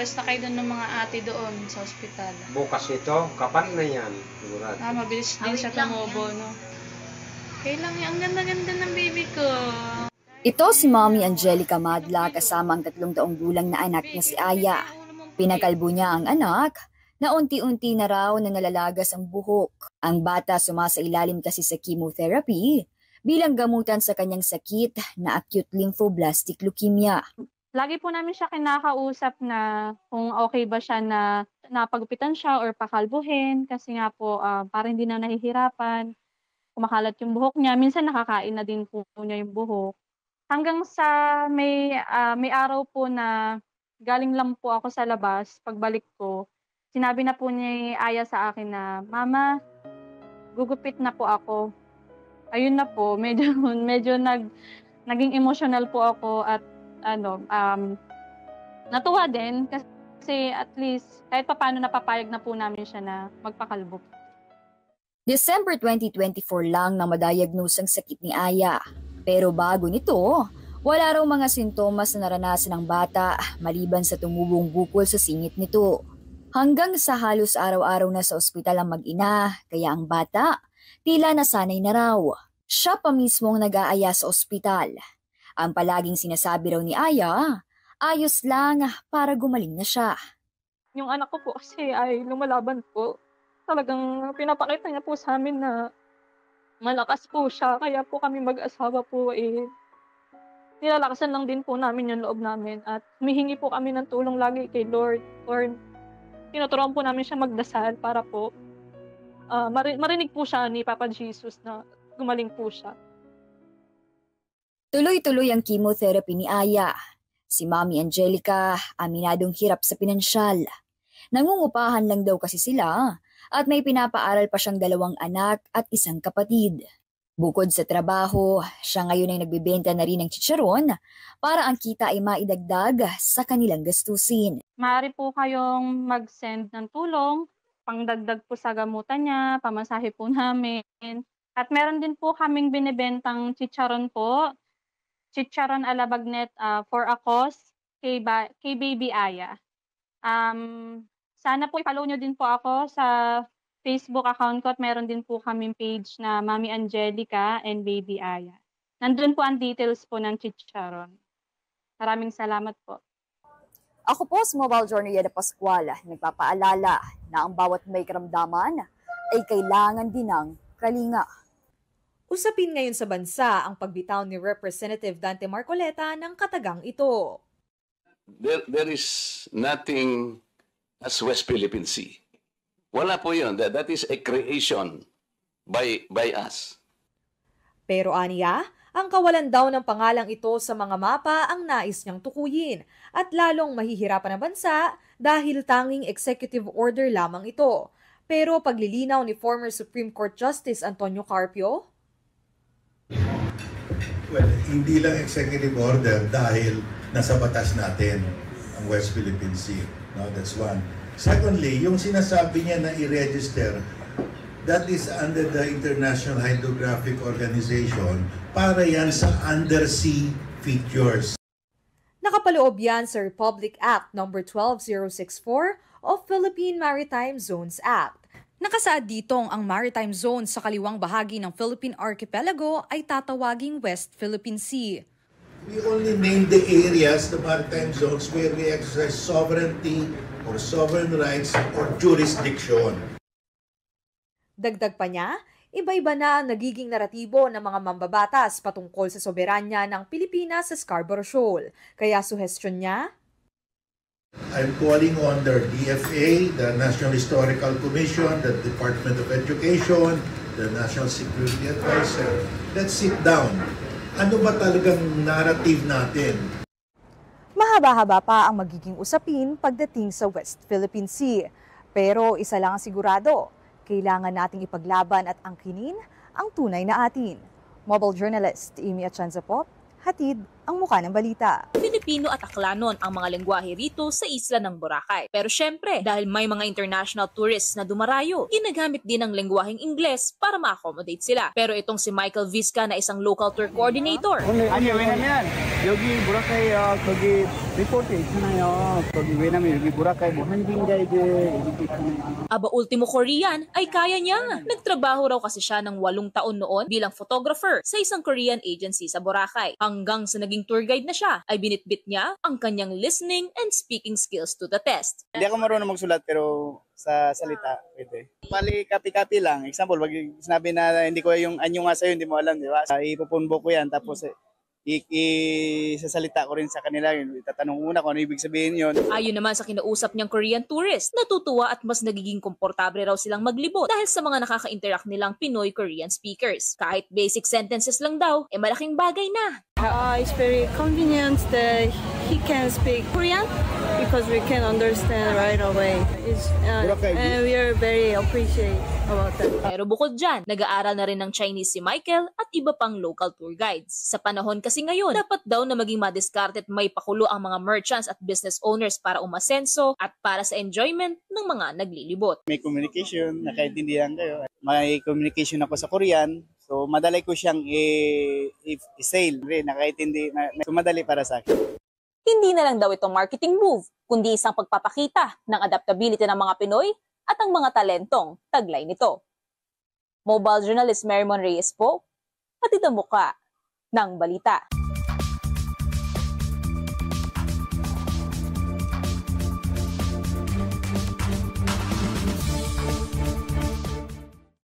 Paalis na kayo doon ng mga ate doon sa ospital. Bukas ito, kapan na yan? Sigurado. Mabilis din siya tumubo, no? Okay lang yan. Ang ganda-ganda ng baby ko. Ito si Mommy Angelica Madla kasama ang 3 taong gulang na anak na si Aya. Pinakalbo niya ang anak na unti-unti na raw na nalalagas ang buhok. Ang bata sumasailalim kasi sa chemotherapy bilang gamutan sa kanyang sakit na acute lymphoblastic leukemia. Lagi po namin siya kinakausap na kung okay ba siya na napagupitan siya or pakalbuhin kasi nga po parang hindi na nahihirapan. Kumakalat yung buhok niya. Minsan nakakain na din po niya yung buhok. Hanggang sa may araw po na galing lang po ako sa labas, pagbalik ko, sinabi na po ni Aya sa akin na, Mama, gugupit na po ako. Ayun na po, medyo naging emotional po ako at natuwa din kasi at least kahit paano napapayag na po namin siya na magpakalbo. December 2024 lang nang madiagnose ang sakit ni Aya. Pero bago nito, wala raw mga sintomas na naranasan ng bata maliban sa tumubong bukol sa singit nito. Hanggang sa halos araw-araw na sa ospital ang mag-ina, kaya ang bata tila nasanay na raw. Siya pa mismo ang nag-aaya sa ospital. Ang palaging sinasabi raw ni Aya, ayos lang para gumaling na siya. Yung anak ko po kasi ay lumalaban po. Talagang pinapakita niya po sa amin na malakas po siya. Kaya po kami mag-asawa po nilalakasan lang din po namin yung loob namin. At humihingi po kami ng tulong lagi kay Lord. Or tinuturuan po namin siya magdasal para po marinig po siya ni Papa Jesus na gumaling po siya. Tuloy-tuloy ang chemotherapy ni Aya. Si Mommy Angelica, aminadong hirap sa pinansyal. Nangungupahan lang daw kasi sila at may pinapaaral pa siyang 2 anak at 1 kapatid. Bukod sa trabaho, siya ngayon ay nagbebenta na rin ng chicharon para ang kita ay maidagdag sa kanilang gastusin. Maaari po kayong mag-send ng tulong, pangdagdag po sa gamutan niya, pamasahe po namin. At meron din po kaming binibentang chicharon po, chicharon ala bagnet for a cause kay Baby Aya. Sana po i-follow nyo din po ako sa Facebook account ko at meron din po kaming page na Mommy Angelica and Baby Aya. Nandun po ang details po ng chicharon. Maraming salamat po. Ako po si Mobile Journey de Pascual, nagpapaalala na ang bawat may karamdaman ay kailangan din ng kalinga. Usapin ngayon sa bansa ang pagbitaw ni Representative Dante Marcoleta ng katagang ito. There is nothing as West Philippine Sea. Wala po yun. That is a creation by us. Pero aniya, ang kawalan daw ng pangalang ito sa mga mapa ang nais niyang tukuyin at lalong mahihirapan ang bansa dahil tanging executive order lamang ito. Pero paglilinaw ni former Supreme Court Justice Antonio Carpio, well, hindi lang executive order dahil nasa batas natin ang West Philippine Sea. No, that's one. Secondly, yung sinasabi niya na i-register, that is under the International Hydrographic Organization para yan sa undersea features. Nakapaloob yan sa Republic Act No. 12064 o Philippine Maritime Zones Act. Nakasaad ditong ang maritime zone sa kaliwang bahagi ng Philippine Archipelago ay tatawaging West Philippine Sea. We only name the areas, the maritime zones, where we exercise sovereignty or sovereign rights or jurisdiction. Dagdag pa niya, iba-iba na ang nagiging naratibo ng mga mambabatas patungkol sa soberanya ng Pilipinas sa Scarborough Shoal. Kaya suhestyon niya, I'm calling on the DFA, the National Historical Commission, the Department of Education, the National Security Advisor. Let's sit down. Ano ba talagang narrative natin? mahaba-haba pa ang magiging usapin pagdating sa West Philippine Sea. Pero isa lang ang sigurado, kailangan nating ipaglaban at angkinin ang tunay na atin. Mobile journalist Amy Atienza po, hatid ang ang muka ng balita. Filipino at Aklanon ang mga lengguwahe rito sa isla ng Boracay. Pero syempre, dahil may mga international tourists na dumarayo, ginagamit din ang lengguwaheng Ingles para ma-accommodate sila. Pero itong si Michael Vizca na isang local tour coordinator, 아니 왜냐면 여기 보라카이 거기 리포트 있잖아요. 거기 왜냐면 여기 보라카이 뭐 한진자이들 이렇게 있잖아요. aba ultimo Korean ay kaya niya. Nagtrabaho raw kasi siya ng 8 taon noon bilang photographer sa isang Korean agency sa Boracay. Hanggang sa naging tour guide na siya, ay binitbit niya ang kanyang listening and speaking skills to the test. Hindi ako marunong magsulat pero sa salita pwede. Pali copy-copy lang. Example, wag sinabi na hindi ko yung anyo nga sa'yo, hindi mo alam, di ba? Ipupunbo ko yan tapos isasalita ko rin sa kanila yun. Itatanong muna kung ano ibig sabihin yun. Ayon naman sa kinausap niyang Korean tourist, natutuwa at mas nagiging komportable raw silang maglibot dahil sa mga nakaka-interact nilang Pinoy-Korean speakers. Kahit basic sentences lang daw, malaking bagay na. It's very convenient that he can speak Korean because we can understand right away. And we are very appreciative about that. Pero bukod dyan, nag-aaral na rin ng Chinese si Michael at iba pang local tour guides. Sa panahon kasi ngayon, dapat daw na maging madiskarte at may pakulo ang mga merchants at business owners para umasenso at para sa enjoyment ng mga naglilibot. May communication, nakaintindihan kayo. May communication ako sa Korean. So, madali ko siyang i-sale. Nakaintindi, so madali para sa akin. Hindi na lang daw itong marketing move, kundi isang pagpapakita ng adaptability ng mga Pinoy at ang mga talentong taglay nito. Mobile journalist Merrimon Reyes po, hatid ang muka ng balita.